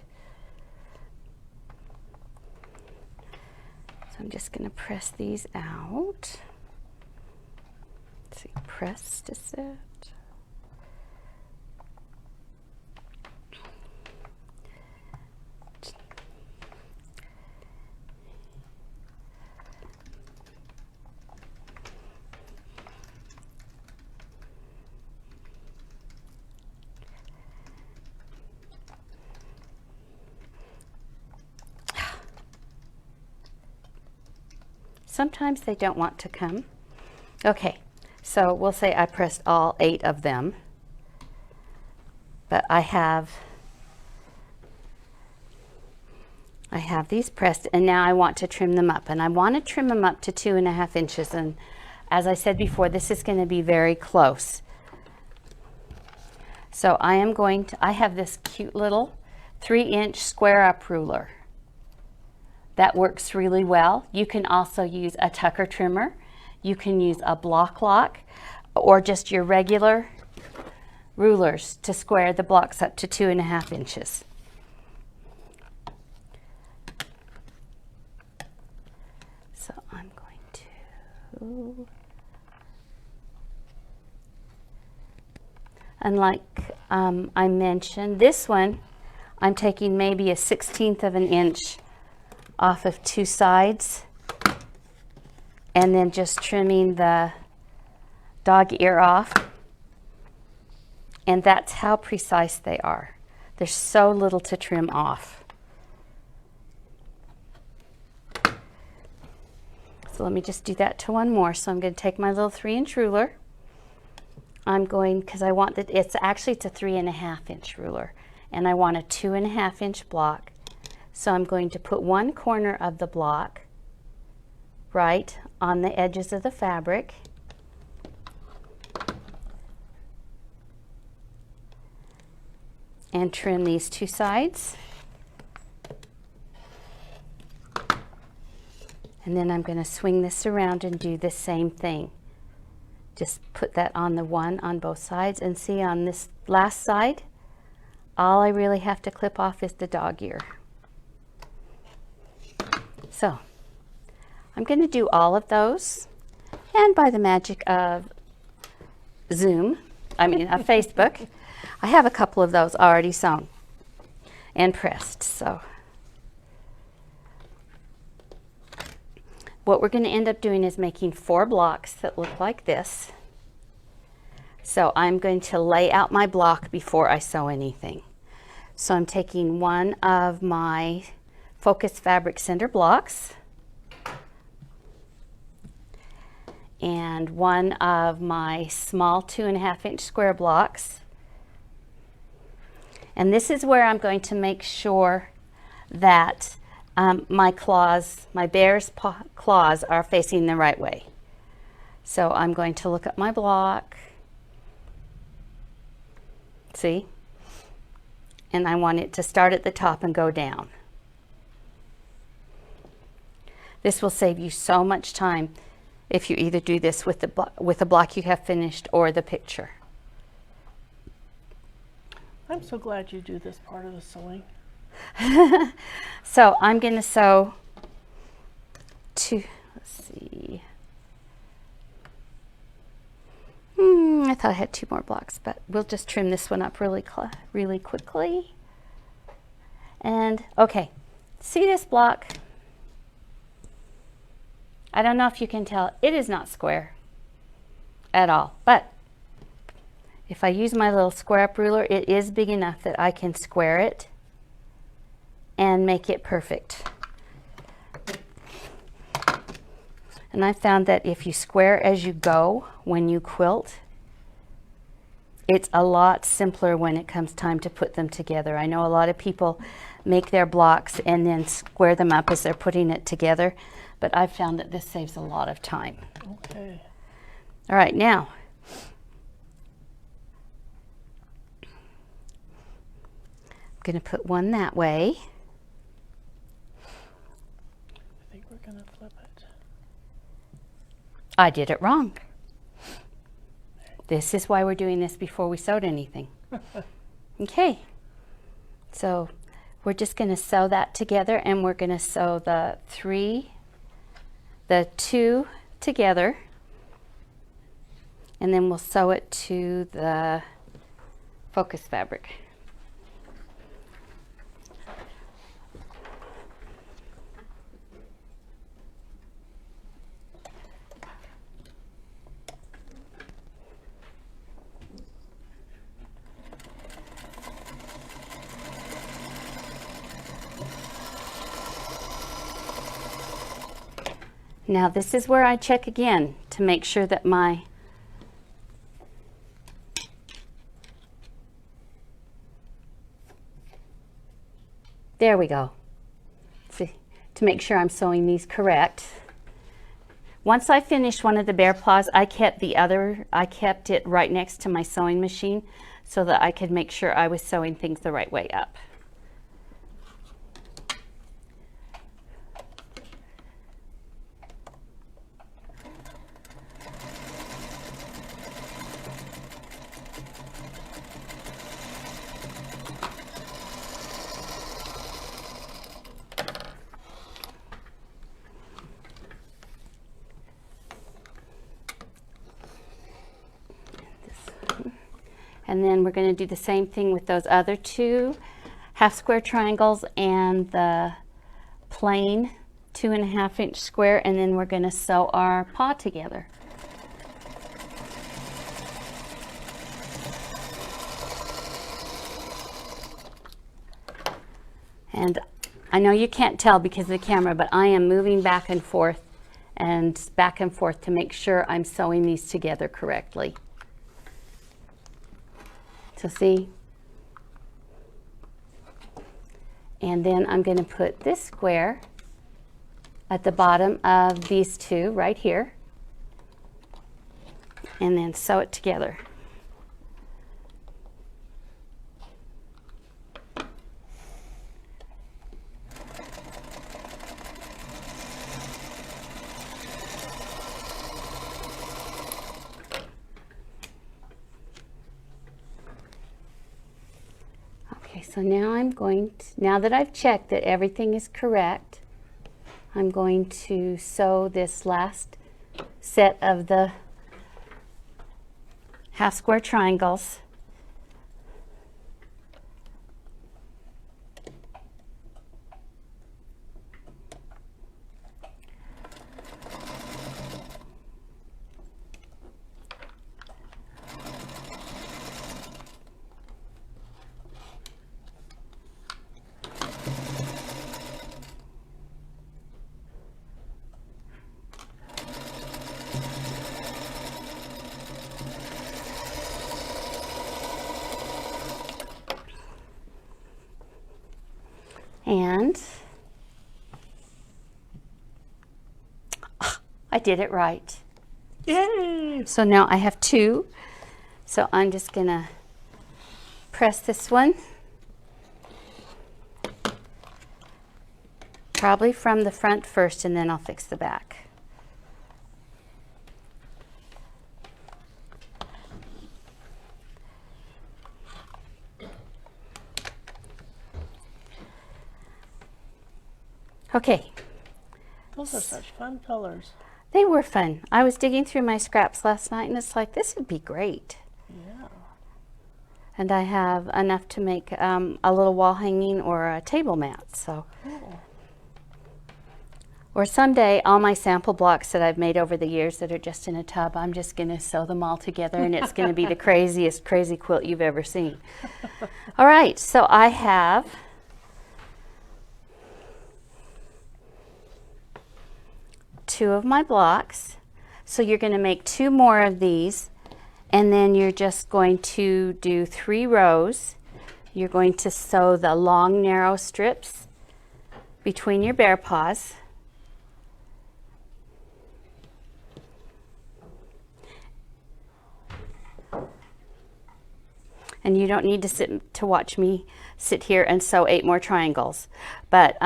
So I'm just going to press these out. Let's see, press to set. Sometimes they don't want to come. Okay, so we'll say I pressed all 8 of them, but I have these pressed, and now I want to trim them up, and I want to trim them up to 2.5 inches, and as I said before, this is going to be very close. So I have this cute little 3-inch square up ruler. That works really well. You can also use a tucker trimmer. You can use a block lock or just your regular rulers to square the blocks up to 2.5 inches. So I'm going to, and like I mentioned, this one I'm taking maybe a 1/16 of an inch off of 2 sides and then just trimming the dog ear off, and that's how precise they are. There's so little to trim off. So let me just do that to one more. So I'm going to take my little 3-inch ruler. I'm going, because I want that, it's a 3.5-inch ruler, and I want a 2.5-inch block. So I'm going to put one corner of the block right on the edges of the fabric. And trim these 2 sides. And then I'm going to swing this around and do the same thing. Just put that on the one on both sides, and see on this last side, all I really have to clip off is the dog ear. So I'm going to do all of those, and by the magic of Facebook, I have a couple of those already sewn and pressed. So what we're going to end up doing is making 4 blocks that look like this. So I'm going to lay out my block before I sew anything. So I'm taking one of my Focus Fabric Cinder blocks and one of my small 2.5-inch square blocks. And this is where I'm going to make sure that my claws, my bear's claws are facing the right way. So I'm going to look at my block, see? And I want it to start at the top and go down. This will save you so much time if you either do this with the block you have finished or the picture. I'm so glad you do this part of the sewing. So I'm going to sew two, let's see. I thought I had 2 more blocks, but we'll just trim this one up really quickly. And okay, see this block? I don't know if you can tell, it is not square at all, but if I use my little square up ruler, it is big enough that I can square it and make it perfect. And I found that if you square as you go when you quilt, it's a lot simpler when it comes time to put them together. I know a lot of people make their blocks and then square them up as they're putting it together, but I've found that this saves a lot of time. Okay. All right, now I'm going to put one that way. I think we're going to flip it. I did it wrong. This is why we're doing this before we sewed anything. Okay, so we're just going to sew that together, and we're going to sew the 2 together, and then we'll sew it to the focus fabric. Now this is where I check again to make sure that there we go. See, to make sure I'm sewing these correct. Once I finished one of the bear paws, I kept it right next to my sewing machine so that I could make sure I was sewing things the right way up. And then we're going to do the same thing with those other 2 half square triangles and the plain 2.5-inch square, and then we're going to sew our paw together. And I know you can't tell because of the camera, but I am moving back and forth to make sure I'm sewing these together correctly. So see, and then I'm going to put this square at the bottom of these 2 right here, and then sew it together. So now now that I've checked that everything is correct, I'm going to sew this last set of the half square triangles. And I did it right. Yay! So now I have 2. So I'm just gonna press this one. Probably from the front first, and then I'll fix the back. Okay. Those are such fun colors. They were fun. I was digging through my scraps last night, and it's like, this would be great. Yeah. And I have enough to make a little wall hanging or a table mat. So, Cool. or someday, all my sample blocks that I've made over the years that are just in a tub, I'm just going to sew them all together, and it's going to be the craziest crazy quilt you've ever seen. All right, so I have two of my blocks. So you're going to make 2 more of these, and then you're just going to do 3 rows. You're going to sew the long narrow strips between your bear paws. And you don't need to watch me sit here and sew 8 more triangles, but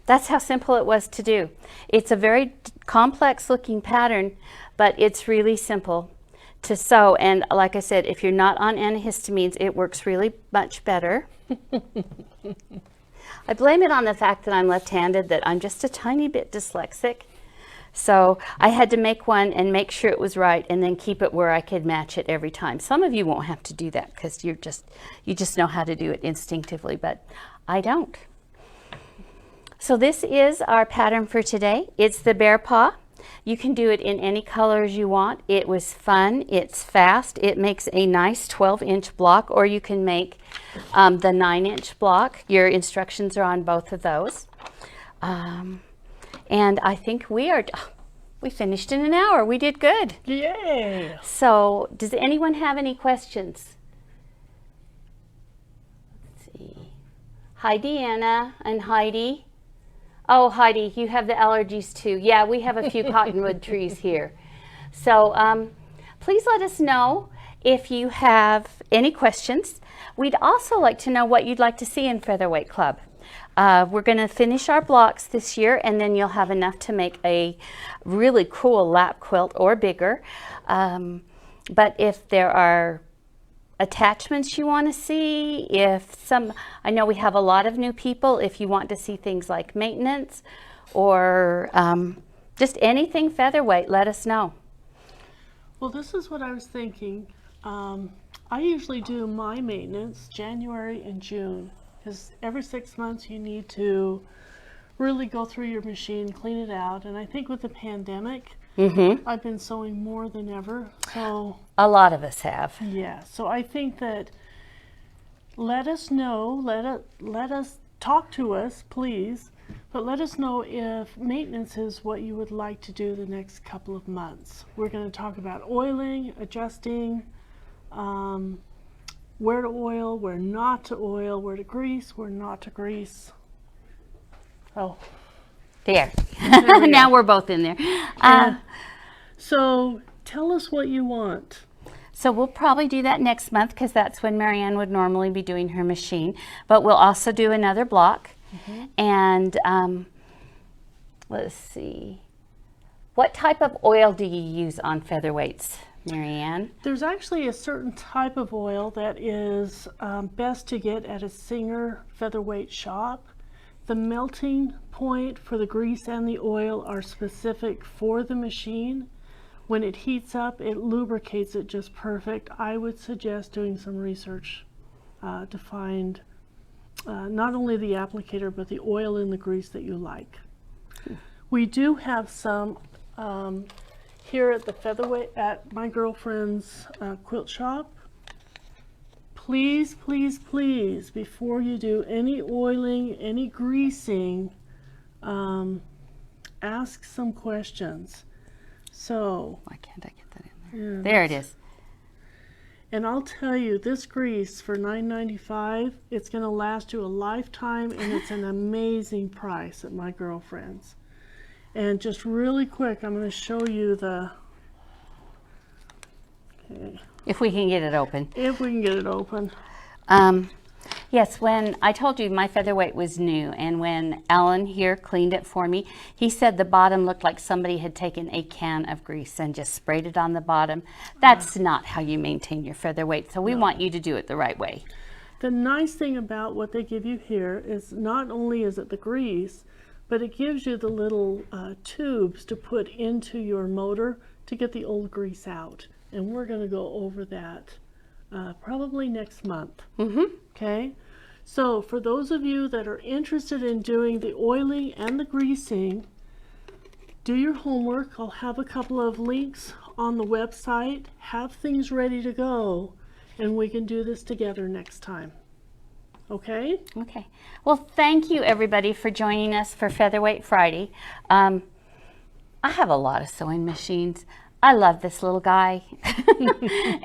that's how simple it was to do. It's a very complex looking pattern, but it's really simple to sew. And like I said, if you're not on antihistamines, it works really much better. I blame it on the fact that I'm left-handed, that I'm just a tiny bit dyslexic. So I had to make one and make sure it was right, and then keep it where I could match it every time. Some of you won't have to do that because you just know how to do it instinctively, but I don't. So this is our pattern for today. It's the bear paw. You can do it in any colors you want. It was fun, it's fast, it makes a nice 12-inch block, or you can make the 9-inch block. Your instructions are on both of those. And I think we finished in an hour. We did good. Yay! So does anyone have any questions? Let's see. Hi, Deanna and Heidi. Oh, Heidi, you have the allergies too. Yeah, we have a few cottonwood trees here. So please let us know if you have any questions. We'd also like to know what you'd like to see in Featherweight Club. We're going to finish our blocks this year, and then you'll have enough to make a really cool lap quilt or bigger. But if there are attachments you want to see, I know we have a lot of new people. If you want to see things like maintenance or just anything featherweight, let us know. Well, this is what I was thinking. I usually do my maintenance January and June, because every 6 months you need to really go through your machine, clean it out. And I think with the pandemic, I've been sewing more than ever. So a lot of us have. yeah, so I think that let us know, let us talk to us, please, but let us know if maintenance is what you would like to do the next couple of months. We're going to talk about oiling, adjusting, where to oil, where not to oil, where to grease, where not to grease. Oh, There. we Now go. we're both in there. So tell us what you want. So we'll probably do that next month, because that's when Marianne would normally be doing her machine. But we'll also do another block. And let's see. What type of oil do you use on featherweights, Marianne? There's actually a certain type of oil that is best to get at a Singer featherweight shop. The melting point for the grease and the oil are specific for the machine. When it heats up, it lubricates it just perfect. I would suggest doing some research to find not only the applicator, but the oil and the grease that you like. We do have some here at the Featherweight, at my girlfriend's quilt shop. Please, please, please, before you do any oiling, any greasing, ask some questions. So, Why can't I get that in there? There it is. And I'll tell you, this grease for $9.95, it's going to last you a lifetime, and it's an amazing price at my girlfriend's. And just really quick, I'm going to show you the, okay, If we can get it open. if we can get it open. Yes, when I told you my featherweight was new, and when Alan here cleaned it for me, he said the bottom looked like somebody had taken a can of grease and just sprayed it on the bottom. That's not how you maintain your featherweight, so we want you to do it the right way. The nice thing about what they give you here is not only is it the grease, but it gives you the little tubes to put into your motor to get the old grease out. And we're going to go over that probably next month. Okay? So for those of you that are interested in doing the oiling and the greasing, do your homework. I'll have a couple of links on the website. Have things ready to go, and we can do this together next time. Okay? Okay. Well, thank you everybody for joining us for Featherweight Friday. I have a lot of sewing machines. I love this little guy,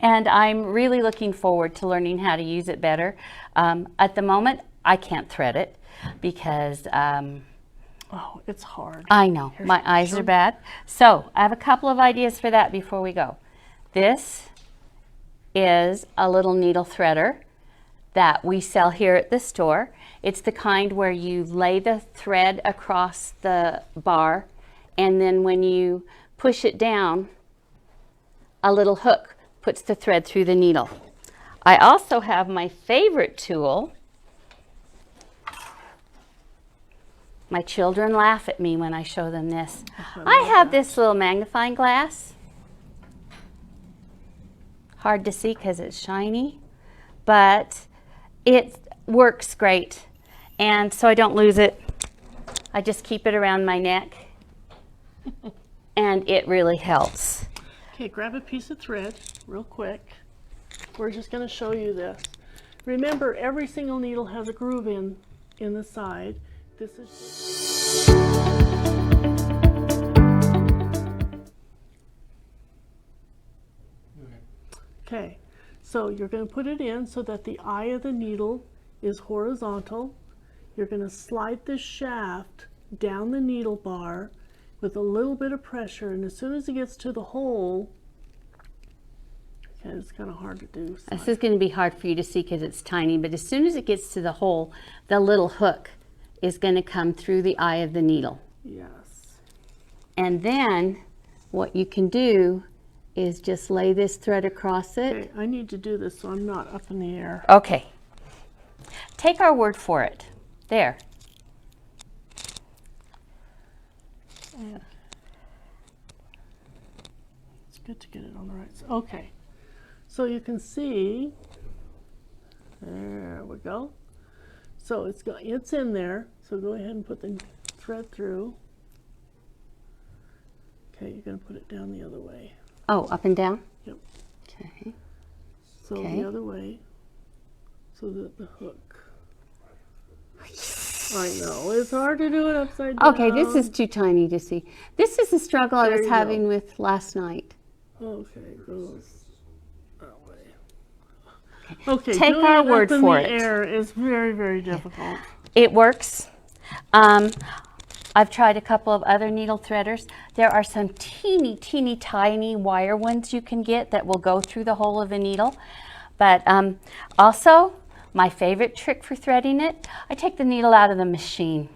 and I'm really looking forward to learning how to use it better. At the moment, I can't thread it because Oh, it's hard. I know, my eyes are bad. So I have a couple of ideas for that before we go. This is a little needle threader that we sell here at the store. It's the kind where you lay the thread across the bar, and then when you push it down, a little hook puts the thread through the needle. I also have my favorite tool. My children laugh at me when I show them this. I have this little magnifying glass. Hard to see because it's shiny, but it works great. And so I don't lose it. I just keep it around my neck, and it really helps. Okay, grab a piece of thread real quick. We're just going to show you this. Remember, every single needle has a groove in the side. This is okay. So you're going to put it in so that the eye of the needle is horizontal. You're going to slide this shaft down the needle bar with a little bit of pressure, and as soon as it gets to the hole, okay, it's kind of hard to do. So This is going to be hard for you to see because it's tiny, but as soon as it gets to the hole, the little hook is going to come through the eye of the needle. yes. And then what you can do is just lay this thread across it. Okay, I need to do this so I'm not up in the air. Okay. Take our word for it. There. Yeah. It's good to get it on the right side. Okay. So you can see, there we go. So it's in there. So go ahead and put the thread through. Okay, you're going to put it down the other way. Oh, up and down? Yep. Okay. So Okay. the other way, so that the hook. I know, it's hard to do it upside down. Okay, this is too tiny to see. This is the struggle I There was you having go. with last night. Okay, goes that way. Okay, Take doing our it word up in for the it. air is very, very difficult. It works. I've tried a couple of other needle threaders. There are some teeny, teeny, tiny wire ones you can get that will go through the hole of the needle. But also, my favorite trick for threading it, I take the needle out of the machine.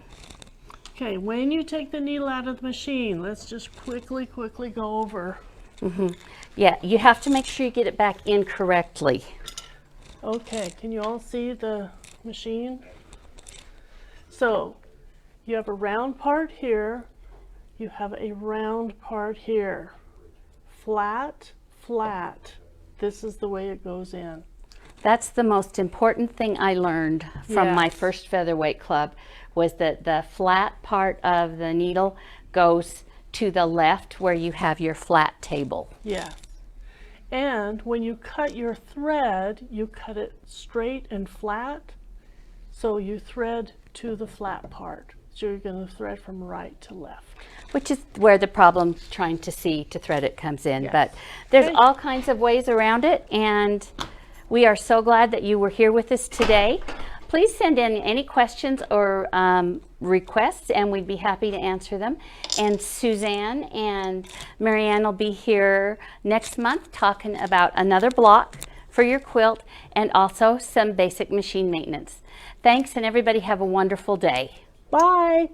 Okay, when you take the needle out of the machine, let's just quickly go over. Yeah, you have to make sure you get it back in correctly. Okay, can you all see the machine? So, you have a round part here, you have a round part here. Flat, flat. This is the way it goes in. That's the most important thing I learned from my Yes. first Featherweight Club, was that the flat part of the needle goes to the left where you have your flat table. Yes. And when you cut your thread, you cut it straight and flat. So you thread to the flat part. So you're going to thread from right to left. Which is where the problem trying to see to thread it comes in. Yes. But there's Okay. all kinds of ways around it, and We are so glad that you were here with us today. Please send in any questions or requests, and we'd be happy to answer them. And Suzanne and Marianne will be here next month talking about another block for your quilt and also some basic machine maintenance. Thanks, and everybody have a wonderful day. Bye.